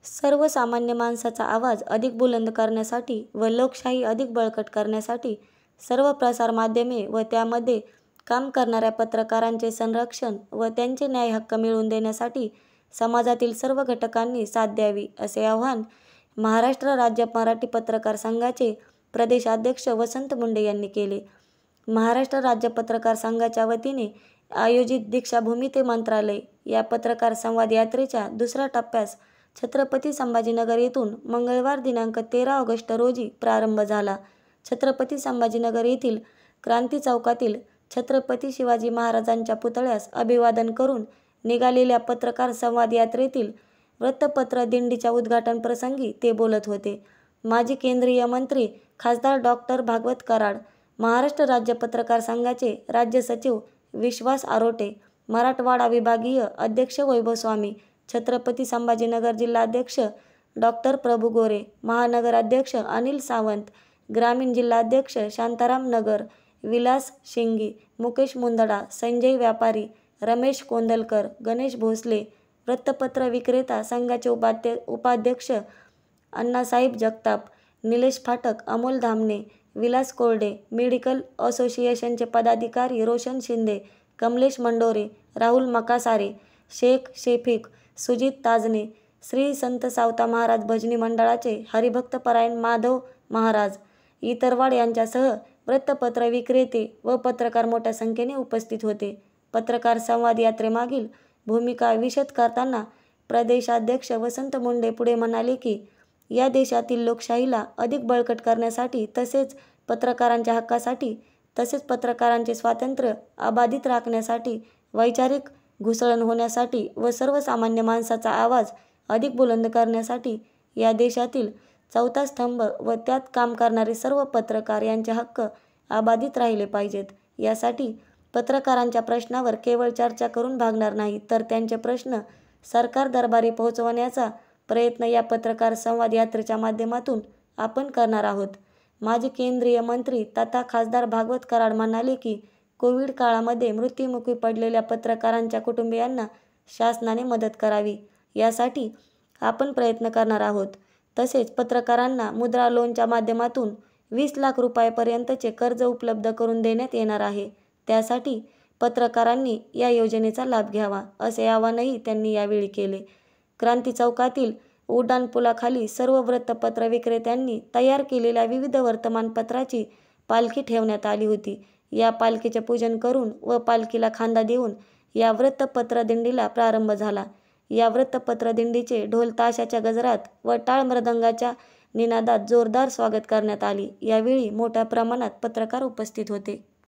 सर्वसामान्य माणसाचा आवाज अधिक बुलंद करण्यासाठी व लोकशाही अधिक बळकट करण्यासाठी सर्व प्रसार माध्यमे व त्यामध्ये काम करणाऱ्या पत्रकारांचे संरक्षण व त्यांचे न्याय हक्क मिळवून देण्यासाठी समाजातील सर्व घटकांनी साथ द्यावी, असे आवाहन महाराष्ट्र राज्य मराठी पत्रकार संघाचे प्रदेशाध्यक्ष वसंत मुंडे यांनी केले. महाराष्ट्र राज्य पत्रकार संघाच्या वतीने आयोजित दीक्षाभूमी ते मंत्रालय या पत्रकार संवाद यात्रेच्या दुसऱ्या टप्प्यास छत्रपती संभाजीनगर येथून मंगळवार दिनांक 13 ऑगस्ट रोजी प्रारंभ झाला. छत्रपती संभाजीनगर येथील क्रांती चौकातील छत्रपती शिवाजी महाराजांच्या पुतळ्यास अभिवादन करून निघालेल्या पत्रकार संवाद यात्रेतील वृत्तपत्र दिंडीच्या उद्घाटन प्रसंगी ते बोलत होते. माजी केंद्रीय मंत्री खासदार डॉक्टर भागवत कराड, महाराष्ट्र राज्य पत्रकार संघाचे राज्य सचिव विश्वास आरोटे, मराठवाडा विभागीय अध्यक्ष वैभव स्वामी, छत्रपती संभाजीनगर जिल्हाध्यक्ष डॉक्टर प्रभू गोरे, महानगर अध्यक्ष अनिल सावंत, ग्रामीण जिल्हाध्यक्ष शांताराम नगर, विलास शिंगी, मुकेश मुंदडा, संजय व्यापारी, रमेश कोंदलकर, गणेश भोसले, वृत्तपत्र विक्रेता संघाचे उपाध्यक्ष अण्णासाहेब जगताप, निलेश फाटक, अमोल धामणे, विलास कोरडे, मेडिकल असोसिएशनचे पदाधिकारी रोशन शिंदे, कमलेश मंडोरे, राहुल मकासारे, शेख शेफिक, सुजित ताजने, श्री संत सावता महाराज भजनी मंडळाचे हरिभक्तपरायण माधव महाराज, इतरवाड यांच्यासह वृत्तपत्र विक्रेते व पत्रकार मोठ्या संख्येने उपस्थित होते. पत्रकार संवाद यात्रेमागील भूमिका विशद करताना प्रदेशाध्यक्ष वसंत मुंडे पुढे म्हणाले की या देशातील लोकशाहीला अधिक बळकट करण्यासाठी तसेच पत्रकारांच्या हक्कासाठी तसेच पत्रकारांचे स्वातंत्र्य अबाधित राखण्यासाठी वैचारिक घुसळण होण्यासाठी व सर्वसामान्य माणसाचा आवाज अधिक बुलंद करण्यासाठी या देशातील चौथा स्तंभ व त्यात काम करणारे सर्व पत्रकार यांचे हक्क अबाधित राहिले पाहिजेत. यासाठी पत्रकारांच्या प्रश्नावर केवळ चर्चा करून भागणार नाही तर त्यांचे प्रश्न सरकार दरबारी पोहोचवण्याचा प्रयत्न या पत्रकार संवाद यात्रेच्या माध्यमातून आपण करणार आहोत. माजी केंद्रीय मंत्री तथा खासदार भागवत कराड म्हणाले की कोविड काळामध्ये मृत्युमुखी पडलेल्या पत्रकारांच्या कुटुंबियांना शासनाने मदत करावी यासाठी आपण प्रयत्न करणार आहोत. तसेच पत्रकारांना मुद्रा लोनच्या माध्यमातून 20 लाख रुपयांपर्यंतचे कर्ज उपलब्ध करून देण्यात येणार आहे. त्यासाठी पत्रकारांनी या योजनेचा लाभ घ्यावा, असे आवाहनही त्यांनी यावेळी केले. क्रांती चौकातील उड्डाणपुलाखाली सर्व वृत्तपत्र विक्रेत्यांनी तयार केलेल्या विविध वर्तमानपत्राची पालखी ठेवण्यात आली होती. या पालखीचे पूजन करून व पालखीला खांदा देऊन या वृत्तपत्र दिंडीला प्रारंभ झाला. या वृत्तपत्र दिंडीचे ढोल ताशाच्या गजरात व टाळ मृदंगाच्या निनादात जोरदार स्वागत करण्यात आले. यावेळी मोठ्या प्रमाणात पत्रकार उपस्थित होते.